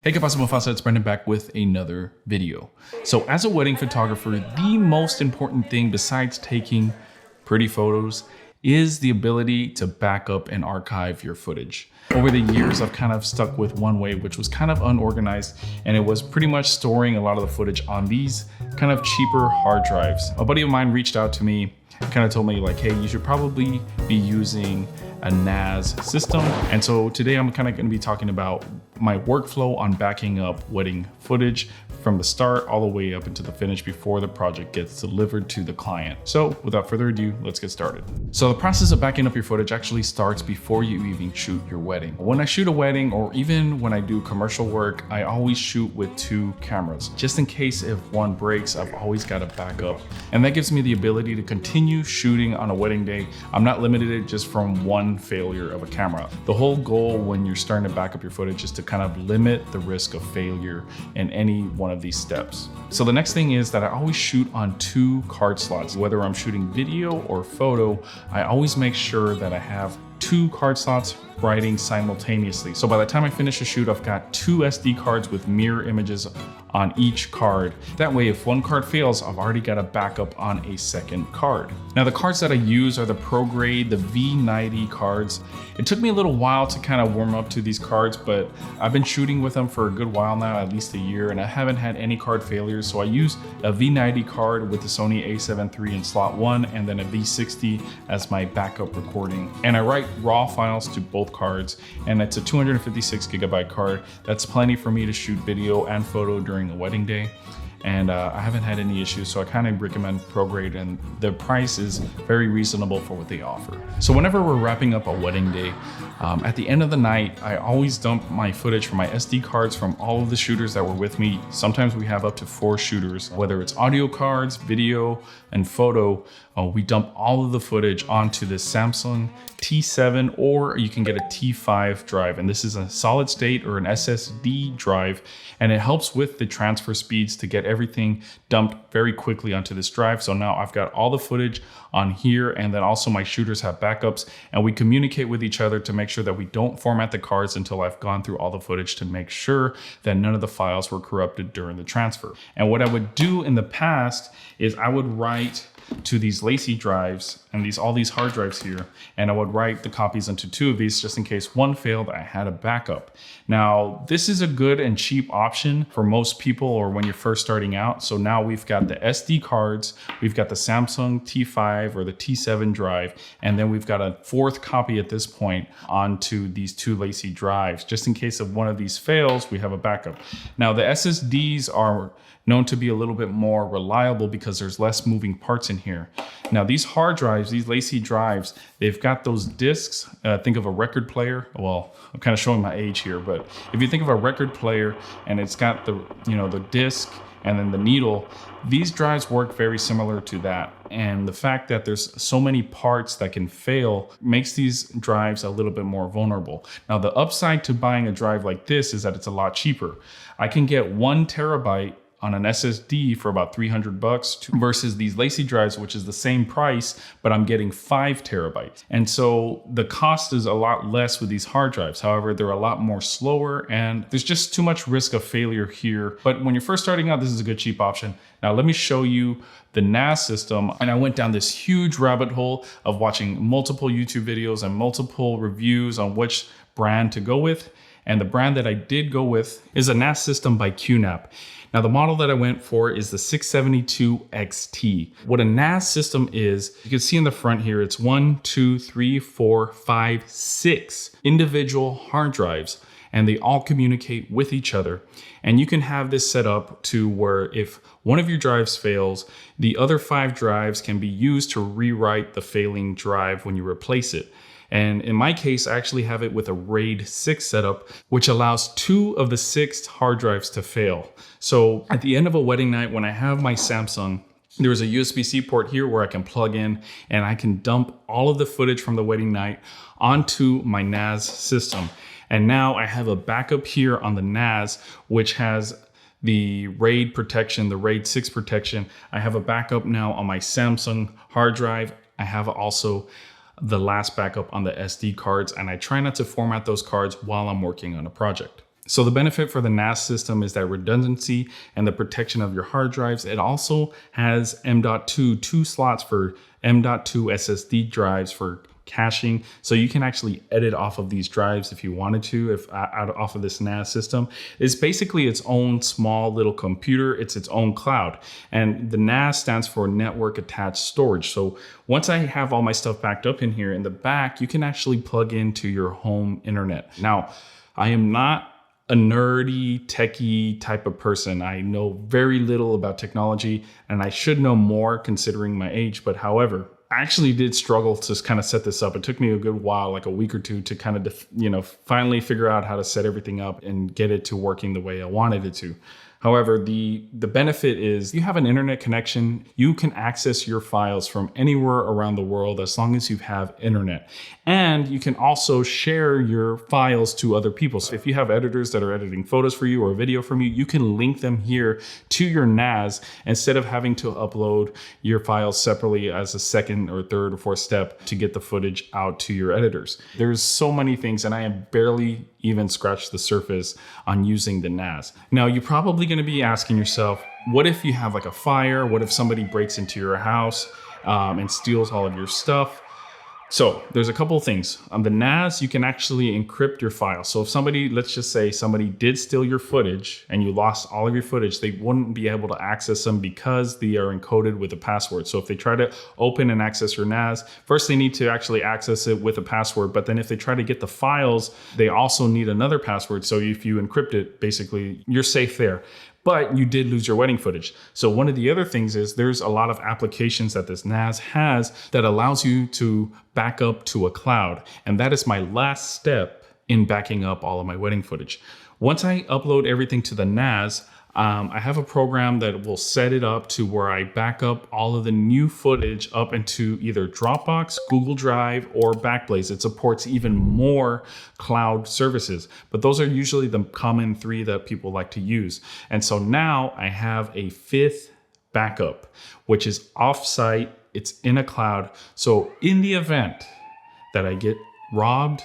Hey, ¿qué pasa, Mufasa? It's Brendan back with another video. So as a wedding photographer, the most important thing besides taking pretty photos is the ability to back up and archive your footage. Over the years, I've kind of stuck with one way, which was kind of unorganized, and it was pretty much storing a lot of the footage on these kind of cheaper hard drives. A buddy of mine reached out to me, kind of told me like, hey, you should probably be using a NAS system. And so today I'm kind of going to be talking about my workflow on backing up wedding footage from the start all the way up into the finish before the project gets delivered to the client. So without further ado, let's get started. So the process of backing up your footage actually starts before you even shoot your wedding. When I shoot a wedding, or even when I do commercial work, I always shoot with two cameras. Just in case if one breaks, I've always got a backup. And that gives me the ability to continue shooting on a wedding day. I'm not limited just from one failure of a camera. The whole goal when you're starting to back up your footage is to kind of limit the risk of failure in any one of these steps. So the next thing is that I always shoot on two card slots. Whether I'm shooting video or photo, I always make sure that I have two card slots writing simultaneously. So by the time I finish a shoot, I've got two SD cards with mirror images on each card. That way, if one card fails, I've already got a backup on a second card. Now, the cards that I use are the Pro Grade, the V90 cards. It took me a little while to kind of warm up to these cards, but I've been shooting with them for a good while now, at least a year, and I haven't had any card failures. So I use a V90 card with the Sony a7 III in slot 1, and then a V60 as my backup recording. And I write raw files to both cards, and it's a 256 gigabyte card. That's plenty for me to shoot video and photo during a wedding day. And I haven't had any issues, so I kind of recommend Pro Grade, and the price is very reasonable for what they offer. So whenever we're wrapping up a wedding day, at the end of the night, I always dump my footage from my SD cards from all of the shooters that were with me. Sometimes we have up to 4 shooters, whether it's audio cards, video, and photo. We dump all of the footage onto this Samsung T7, or you can get a T5 drive. And this is a solid state or an SSD drive, and it helps with the transfer speeds to get everything dumped very quickly onto this drive. So now I've got all the footage on here, and then also my shooters have backups, and we communicate with each other to make sure that we don't format the cards until I've gone through all the footage to make sure that none of the files were corrupted during the transfer. And what I would do in the past is I would write to these lacy drives and all these hard drives here, and I would write the copies into 2 of these just in case one failed, I had a backup. Now, this is a good and cheap option for most people, or when you're first starting out. So now we've got the SD cards, we've got the Samsung T5 or the T7 drive, and then we've got a 4th copy at this point onto these 2 lacy drives. Just in case of one of these fails, we have a backup. Now, the SSDs are known to be a little bit more reliable because there's less moving parts in here. Now, these hard drives, these lacy drives, they've got those discs. Think of a record player. Well, I'm kind of showing my age here, but if you think of a record player and it's got the, the disc and then the needle, these drives work very similar to that. And the fact that there's so many parts that can fail makes these drives a little bit more vulnerable. Now, the upside to buying a drive like this is that it's a lot cheaper. I can get 1 terabyte on an SSD for about $300 versus these lacy drives, which is the same price, but I'm getting 5 terabytes. And so the cost is a lot less with these hard drives. However, they're a lot more slower, and there's just too much risk of failure here. But when you're first starting out, this is a good cheap option. Now, let me show you the NAS system. And I went down this huge rabbit hole of watching multiple YouTube videos and multiple reviews on which brand to go with. And the brand that I did go with is a NAS system by QNAP. Now, the model that I went for is the 672 XT. What a NAS system is, you can see in the front here, it's 1, 2, 3, 4, 5, 6 individual hard drives, and they all communicate with each other. And you can have this set up to where if one of your drives fails, the other 5 drives can be used to rewrite the failing drive when you replace it. And in my case, I actually have it with a RAID 6 setup, which allows 2 of the 6 hard drives to fail. So at the end of a wedding night, when I have my Samsung, there's a USB-C port here where I can plug in, and I can dump all of the footage from the wedding night onto my NAS system. And now I have a backup here on the NAS, which has the RAID protection, the RAID 6 protection. I have a backup now on my Samsung hard drive. I have also the last backup on the SD cards, and I try not to format those cards while I'm working on a project. So the benefit for the NAS system is that redundancy and the protection of your hard drives. It also has M.2, 2 slots for M.2 SSD drives for caching. So you can actually edit off of these drives if you wanted to, off of this NAS system. It's basically its own small little computer. It's its own cloud. And the NAS stands for network attached storage. So once I have all my stuff backed up in here, in the back, you can actually plug into your home internet. Now, I am not a nerdy, techie type of person. I know very little about technology, and I should know more considering my age. But however, I actually did struggle to kind of set this up. It took me a good while, like a week or two, to kind of, finally figure out how to set everything up and get it to working the way I wanted it to. However, the benefit is you have an internet connection. You can access your files from anywhere around the world as long as you have internet. And you can also share your files to other people. So if you have editors that are editing photos for you or video from you, you can link them here to your NAS instead of having to upload your files separately as a second or third or fourth step to get the footage out to your editors. There's so many things, and I have barely even scratched the surface on using the NAS. Now, you're probably going to be asking yourself, what if you have like a fire? What if somebody breaks into your house and steals all of your stuff? So there's a couple of things. On the NAS, you can actually encrypt your files. So if somebody, let's just say somebody did steal your footage and you lost all of your footage, they wouldn't be able to access them because they are encoded with a password. So if they try to open and access your NAS, first they need to actually access it with a password. But then if they try to get the files, they also need another password. So if you encrypt it, basically you're safe there. But you did lose your wedding footage. So one of the other things is there's a lot of applications that this NAS has that allows you to back up to a cloud. And that is my last step in backing up all of my wedding footage. Once I upload everything to the NAS, I have a program that will set it up to where I back up all of the new footage up into either Dropbox, Google Drive, or Backblaze. It supports even more cloud services, but those are usually the common 3 that people like to use. And so now I have a 5th backup, which is offsite. It's in a cloud. So in the event that I get robbed,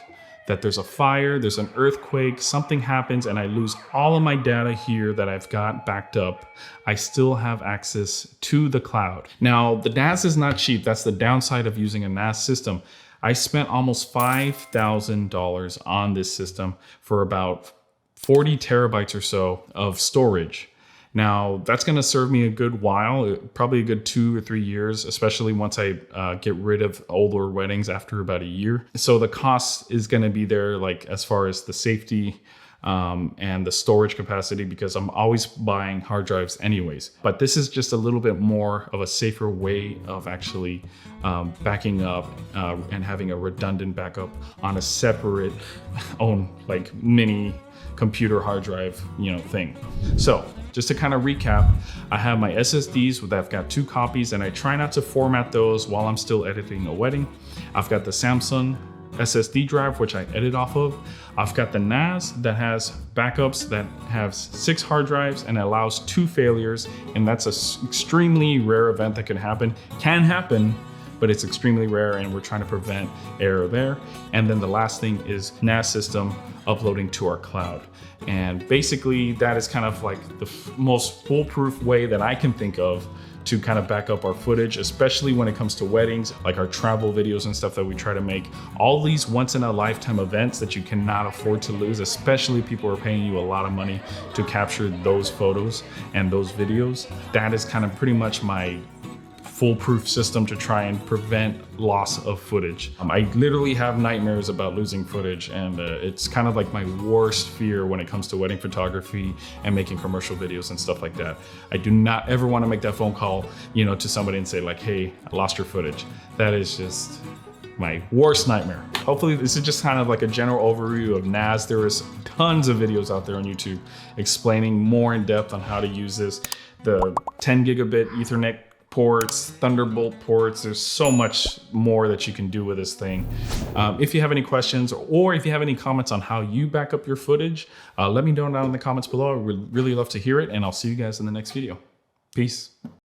that there's a fire, there's an earthquake, something happens, and I lose all of my data here that I've got backed up, I still have access to the cloud. Now, the NAS is not cheap. That's the downside of using a NAS system. I spent almost $5,000 on this system for about 40 terabytes or so of storage. Now, that's going to serve me a good while, probably a good 2 or 3 years, especially once I get rid of older weddings after about a year. So the cost is going to be there, like as far as the safety and the storage capacity, because I'm always buying hard drives anyways. But this is just a little bit more of a safer way of actually backing up and having a redundant backup on a separate own like mini computer hard drive, thing. So just to kind of recap, I have my SSDs that I've got 2 copies, and I try not to format those while I'm still editing a wedding. I've got the Samsung SSD drive, which I edit off of. I've got the NAS that has backups that have 6 hard drives and allows 2 failures. And that's an extremely rare event that can happen, but it's extremely rare, and we're trying to prevent error there. And then the last thing is NAS system uploading to our cloud. And basically that is kind of like the most foolproof way that I can think of to kind of back up our footage, especially when it comes to weddings, like our travel videos and stuff that we try to make. All these once in a lifetime events that you cannot afford to lose, especially people are paying you a lot of money to capture those photos and those videos. That is kind of pretty much my foolproof system to try and prevent loss of footage. I literally have nightmares about losing footage, and it's kind of like my worst fear when it comes to wedding photography and making commercial videos and stuff like that. I do not ever want to make that phone call, to somebody and say like, hey, I lost your footage. That is just my worst nightmare. Hopefully this is just kind of like a general overview of NAS. There is tons of videos out there on YouTube explaining more in depth on how to use this. The 10 gigabit Ethernet ports, Thunderbolt ports. There's so much more that you can do with this thing. If you have any questions, or if you have any comments on how you back up your footage, let me know down in the comments below. I would really love to hear it, and I'll see you guys in the next video. Peace.